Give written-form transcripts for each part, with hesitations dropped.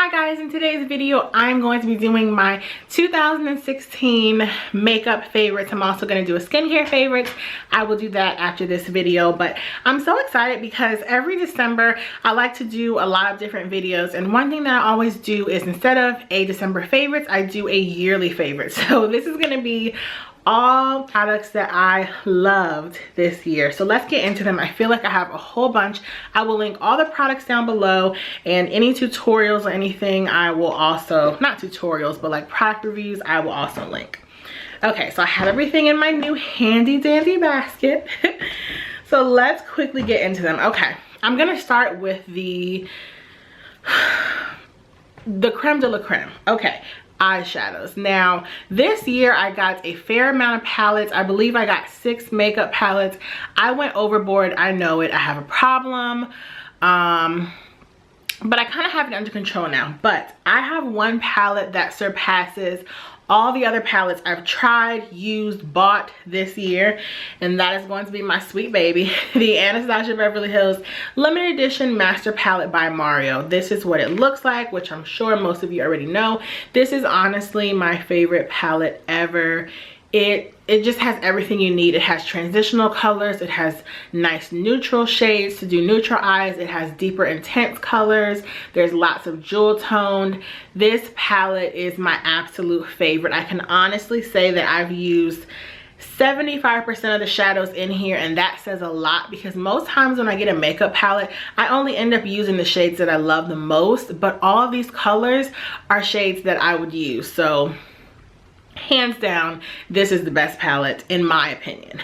Hi guys, in today's video I'm going to be doing my 2016 makeup favorites. I'm also going to do a skincare favorites. I will do that after this video, but I'm so excited because every December I like to do a lot of different videos, and one thing that I always do is instead of a December favorites, I do a yearly favorite. So this is going to be all products that I loved this year. So let's get into them. I feel like I have a whole bunch. I will link all the products down below, and any tutorials or anything I will also, not tutorials, but like product reviews, I will also link. Okay, so I have everything in my new handy dandy basket. So let's quickly get into them. Okay, I'm gonna start with the creme de la creme. Okay, eyeshadows. Now this year I got a fair amount of palettes. I believe I got 6 makeup palettes. I went overboard, I know it. I have a problem, but I kind of have it under control now. But I have one palette that surpasses all the other palettes I've tried, used, bought this year, and that is going to be my sweet baby, the Anastasia Beverly Hills Limited Edition Master Palette by Mario. This is what it looks like, which I'm sure most of you already know. This is honestly my favorite palette ever. It just has everything you need. It has transitional colors, it has nice neutral shades to do neutral eyes, it has deeper intense colors, there's lots of jewel toned. This palette is my absolute favorite. I can honestly say that I've used 75% of the shadows in here, and that says a lot because most times when I get a makeup palette, I only end up using the shades that I love the most, but all of these colors are shades that I would use. So hands down, this is the best palette in my opinion.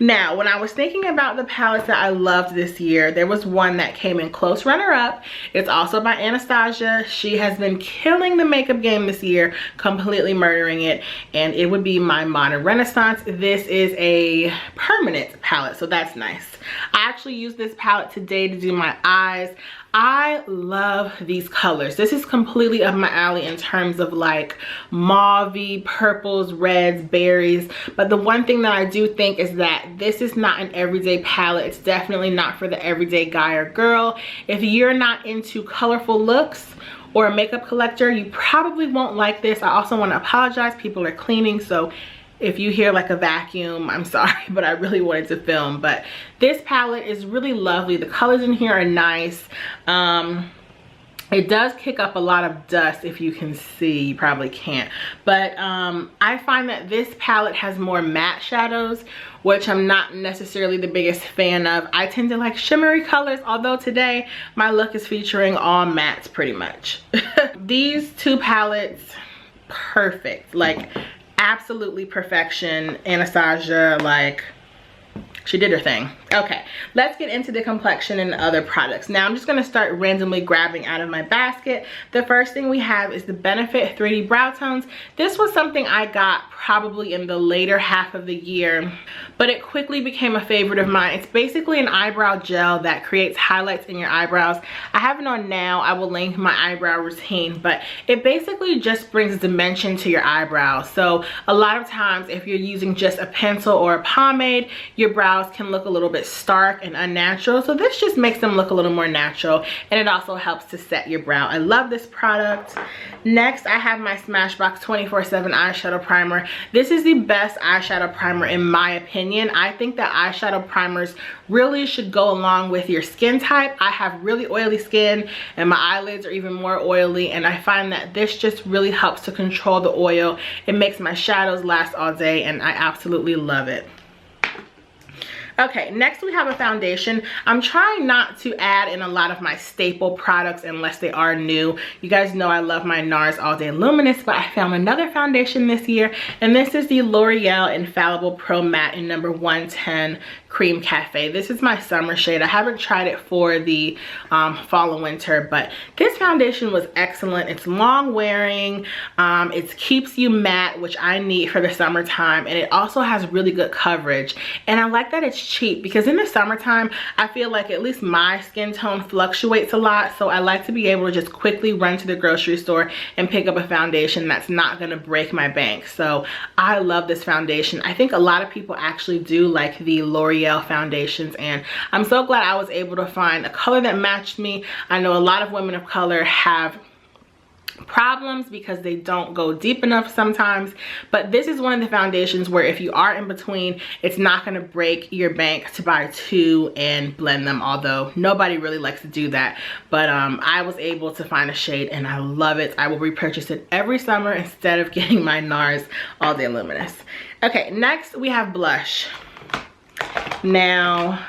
Now, when I was thinking about the palettes that I loved this year, there was one that came in close runner-up. It's also by Anastasia. She has been killing the makeup game this year, completely murdering it, and it would be my Modern Renaissance. This is a permanent palette, so that's nice. I actually used this palette today to do my eyes. I love these colors. This is completely up my alley in terms of like mauve-y, purples, reds, berries. But the one thing that I do think is that this is not an everyday palette. It's definitely not for the everyday guy or girl. If you're not into colorful looks or a makeup collector, you probably won't like this. I also want to apologize. People are cleaning, so if you hear like a vacuum, I'm sorry, but I really wanted to film. But this palette is really lovely. The colors in here are nice. It does kick up a lot of dust, if you can see. You probably can't, but I find that this palette has more matte shadows, which I'm not necessarily the biggest fan of. I tend to like shimmery colors, although today my look is featuring all mattes pretty much. These two palettes, perfect, like absolutely perfection. Anastasia, like, she did her thing. Okay, let's get into the complexion and other products. Now I'm just going to start randomly grabbing out of my basket. The first thing we have is the Benefit 3D Browtones. This was something I got probably in the later half of the year, but it quickly became a favorite of mine. It's basically an eyebrow gel that creates highlights in your eyebrows. I have it on now. I will link my eyebrow routine, but it basically just brings dimension to your eyebrows. So a lot of times if you're using just a pencil or a pomade, your brows can look a little bit stark and unnatural. So this just makes them look a little more natural, and it also helps to set your brow. I love this product. Next, I have my Smashbox 24/7 eyeshadow primer. This is the best eyeshadow primer in my opinion. I think that eyeshadow primers really should go along with your skin type. I have really oily skin and my eyelids are even more oily, and I find that this just really helps to control the oil. It makes my shadows last all day, and I absolutely love it. Okay, next we have a foundation. I'm trying not to add in a lot of my staple products unless they are new. You guys know I love my Nars All Day Luminous, but I found another foundation this year, and this is the L'Oreal Infallible Pro Matte in number 110 Cream Cafe. This is my summer shade. I haven't tried it for the fall and winter, but this foundation was excellent. It's long wearing, it keeps you matte, which I need for the summertime, and it also has really good coverage. And I like that it's cheap, because in the summertime I feel like at least my skin tone fluctuates a lot, so I like to be able to just quickly run to the grocery store and pick up a foundation that's not gonna break my bank. So I love this foundation. I think a lot of people actually do like the L'Oreal foundations, and I'm so glad I was able to find a color that matched me. I know a lot of women of color have problems because they don't go deep enough sometimes. But this is one of the foundations where if you are in between, it's not going to break your bank to buy two and blend them, although nobody really likes to do that. But I was able to find a shade and I love it. I will repurchase it every summer instead of getting my Nars All Day Luminous. Okay, next we have blush. Now,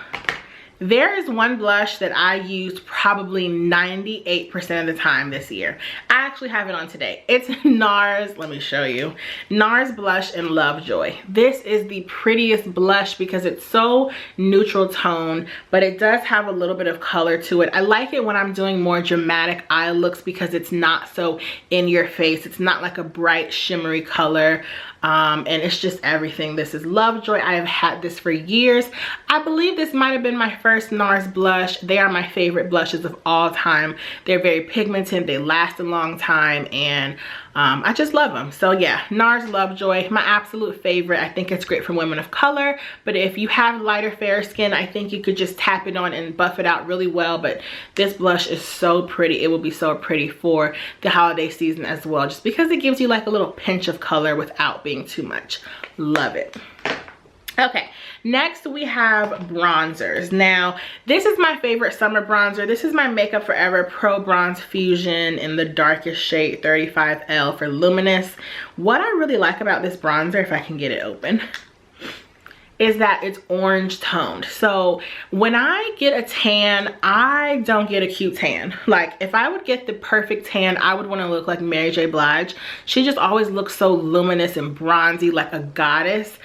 there is one blush that I used probably 98% of the time this year. I actually have it on today. It's Nars, let me show you. Nars blush in Lovejoy. This is the prettiest blush because it's so neutral tone, but it does have a little bit of color to it. I like it when I'm doing more dramatic eye looks because it's not so in your face. It's not like a bright shimmery color. And it's just everything. This is Lovejoy. I have had this for years. I believe this might have been my first Nars blush. They are my favorite blushes of all time. They're very pigmented. They last a long time, and I just love them. So yeah, Nars Lovejoy, my absolute favorite. I think it's great for women of color, but if you have lighter fair skin, I think you could just tap it on and buff it out really well. But this blush is so pretty. It will be so pretty for the holiday season as well, just because it gives you like a little pinch of color without being too much. Love it. Okay, next we have bronzers. Now, this is my favorite summer bronzer. This is my Makeup Forever Pro Bronze Fusion in the darkest shade 35L for Luminous. What I really like about this bronzer, if I can get it open, is that it's orange toned. So when I get a tan, I don't get a cute tan. Like if I would get the perfect tan, I would want to look like Mary J. Blige. She just always looks so luminous and bronzy, like a goddess.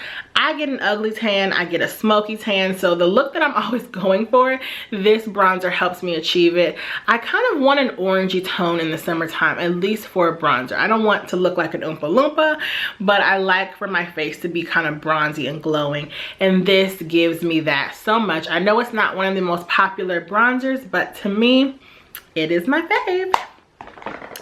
I get an ugly tan, I get a smoky tan. So the look that I'm always going for, this bronzer helps me achieve it. I kind of want an orangey tone in the summertime, at least for a bronzer. I don't want to look like an Oompa Loompa, but I like for my face to be kind of bronzy and glowing. And this gives me that so much. I know it's not one of the most popular bronzers, but to me, it is my fave.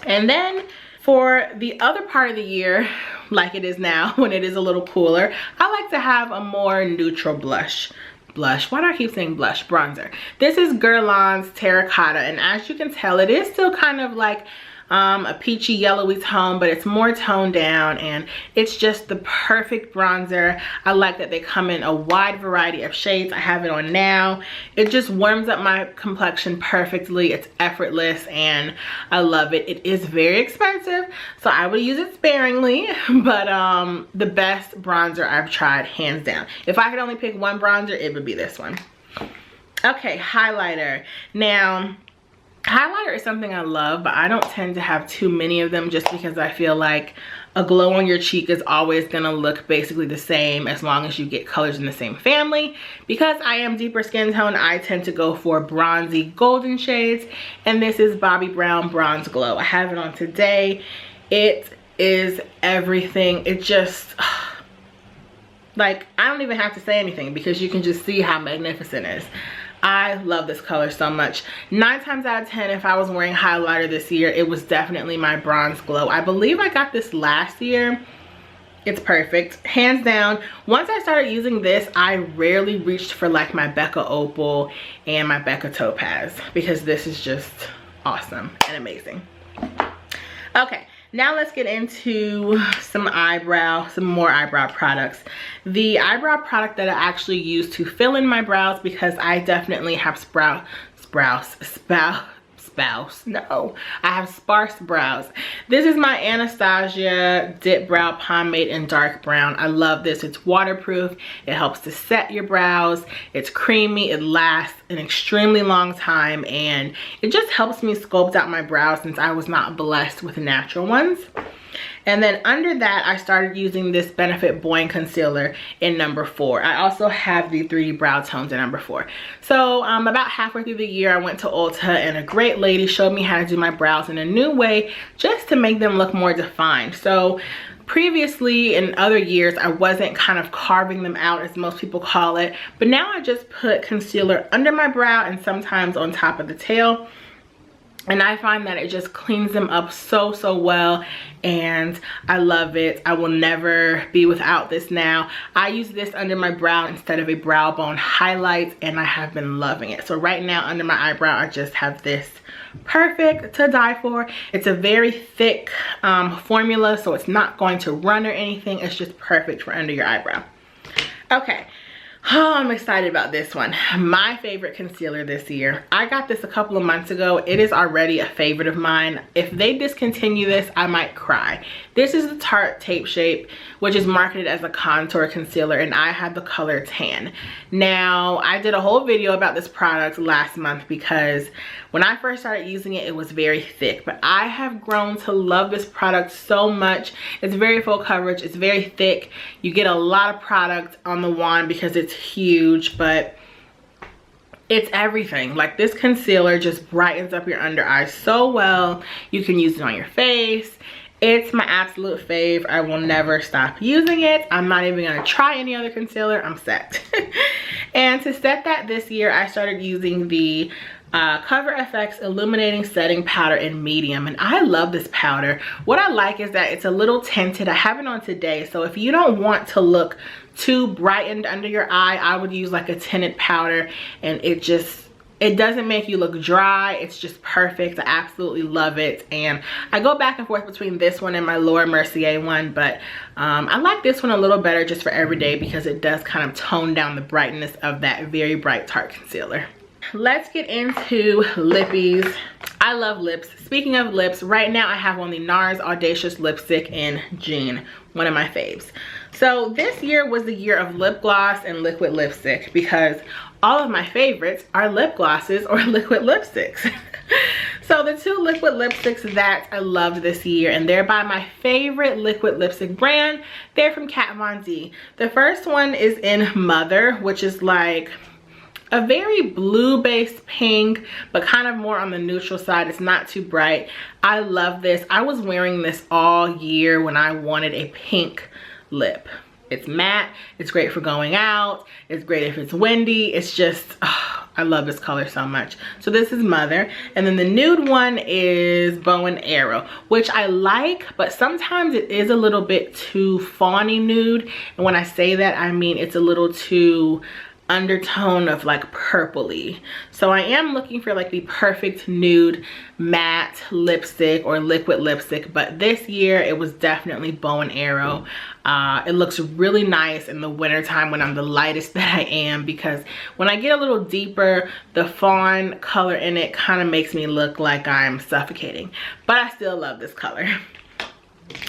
And then for the other part of the year, like it is now when it is a little cooler, I like to have a more neutral blush. Why do I keep saying blush? Bronzer. This is Guerlain's Terracotta, and as you can tell, it is still kind of like a peachy yellowy tone, but it's more toned down, and it's just the perfect bronzer. I like that they come in a wide variety of shades. I have it on now. It just warms up my complexion perfectly. It's effortless and I love it. It is very expensive, so I would use it sparingly, but the best bronzer I've tried, hands down. If I could only pick one bronzer, it would be this one. Okay, highlighter. Now, highlighter is something I love, but I don't tend to have too many of them just because I feel like a glow on your cheek is always gonna look basically the same as long as you get colors in the same family. Because I am deeper skin tone, I tend to go for bronzy golden shades, and this is Bobbi Brown Bronze Glow. I have it on today. It is everything. It just, like, I don't even have to say anything because you can just see how magnificent it is. I love this color so much. 9 times out of 10, if I was wearing highlighter this year, it was definitely my Bronze Glow. I believe I got this last year. It's perfect, hands down. Once I started using this, I rarely reached for like my Becca Opal and my Becca Topaz because this is just awesome and amazing. Okay. Now let's get into some more eyebrow products. The eyebrow product that I actually use to fill in my brows, because I definitely have I have sparse brows. This is my Anastasia Dip Brow Pomade in dark brown. I love this. It's waterproof. It helps to set your brows. It's creamy. It lasts an extremely long time, and it just helps me sculpt out my brows since I was not blessed with natural ones. And then under that, I started using this Benefit Boiing Concealer in number 4. I also have the 3D Browtones in number 4. So about halfway through the year, I went to Ulta, and a great lady showed me how to do my brows in a new way just to make them look more defined. So previously in other years, I wasn't kind of carving them out as most people call it. But now I just put concealer under my brow and sometimes on top of the tail. And I find that it just cleans them up so, so well, and I love it. I will never be without this now. I use this under my brow instead of a brow bone highlight, and I have been loving it. So right now under my eyebrow, I just have this. Perfect to die for. It's a very thick formula, so it's not going to run or anything. It's just perfect for under your eyebrow. Okay. Oh, I'm excited about this one. My favorite concealer this year. I got this a couple of months ago. It is already a favorite of mine. If they discontinue this, I might cry. This is the Tarte Tape Shape, which is marketed as a contour concealer, and I have the color tan. Now, I did a whole video about this product last month because when I first started using it, it was very thick, but I have grown to love this product so much. It's very full coverage. It's very thick. You get a lot of product on the wand because it's huge, but it's everything. Like, this concealer just brightens up your under eyes so well. You can use it on your face. It's my absolute fave. I will never stop using it. I'm not even gonna try any other concealer. I'm set. And to set that this year, I started using the Cover FX Illuminating Setting Powder in medium, and I love this powder. What I like is that it's a little tinted. I have it on today, so if you don't want to look too brightened under your eye, I would use like a tinted powder, and it doesn't make you look dry. It's just perfect. I absolutely love it, and I go back and forth between this one and my Laura Mercier one, but I like this one a little better just for everyday because it does kind of tone down the brightness of that very bright Tarte concealer. Let's get into lippies. I love lips. Speaking of lips, right now I have on the Nars Audacious lipstick in Jeanne, one of my faves. So this year was the year of lip gloss and liquid lipstick because all of my favorites are lip glosses or liquid lipsticks. So the two liquid lipsticks that I loved this year, and they're by my favorite liquid lipstick brand, they're from Kat Von D. The first one is in Mother, which is like a very blue based pink, but kind of more on the neutral side. It's not too bright. I love this. I was wearing this all year when I wanted a pink lip. It's matte. It's great for going out. It's great if it's windy. It's just, oh, I love this color so much. So this is Mother. And then the nude one is Bow and Arrow, which I like, but sometimes it is a little bit too fawny nude. And when I say that, I mean it's a little too undertone of like purpley. So I am looking for like the perfect nude matte lipstick or liquid lipstick, but this year it was definitely Bow and Arrow. It looks really nice in the winter time when I'm the lightest that I am, because when I get a little deeper, the fawn color in it kind of makes me look like I'm suffocating, but I still love this color.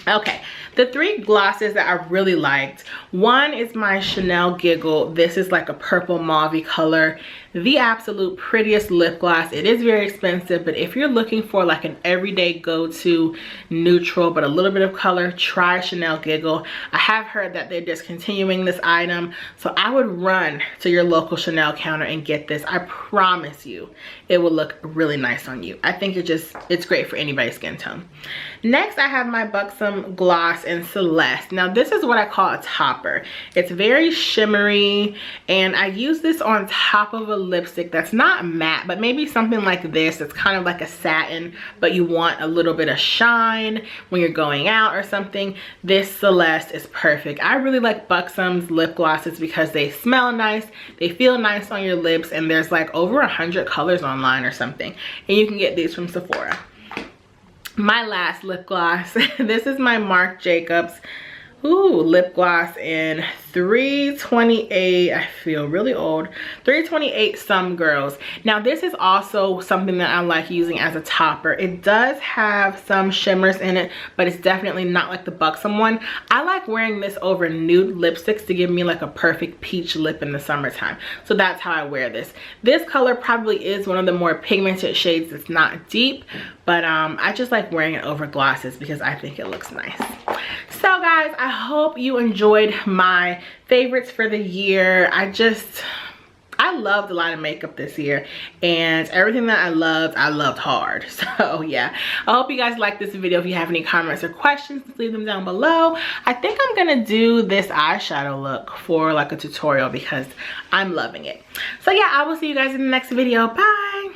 Okay, the three glosses that I really liked. One is my Chanel Giggle. This is like a purple mauve color. The absolute prettiest lip gloss. It is very expensive, but if you're looking for like an everyday go-to neutral but a little bit of color, try Chanel Giggle. I have heard that they're discontinuing this item, so I would run to your local Chanel counter and get this. I promise you it will look really nice on you. I think it's great for anybody's skin tone. Next, I have my Buxom gloss in Celeste. Now this is what I call a topper. It's very shimmery, and I use this on top of a lipstick that's not matte, but maybe something like this. It's kind of like a satin, but you want a little bit of shine when you're going out or something. This Celeste is perfect. I really like Buxom's lip glosses because they smell nice, they feel nice on your lips, and there's like over 100 colors online or something, and you can get these from Sephora. My last lip gloss, this is my Marc Jacobs lip gloss in 328. I feel really old. 328 Some Girls. Now this is also something that I like using as a topper. It does have some shimmers in it, but it's definitely not like the Buxom one. I like wearing this over nude lipsticks to give me like a perfect peach lip in the summertime. So that's how I wear this. This color probably is one of the more pigmented shades. It's not deep, but I just like wearing it over glosses because I think it looks nice. So guys, I hope you enjoyed my favorites for the year. I loved a lot of makeup this year, and everything that I loved hard. So yeah, I hope you guys like this video. If you have any comments or questions, leave them down below. I think I'm gonna do this eyeshadow look for like a tutorial because I'm loving it. So yeah, I will see you guys in the next video. Bye.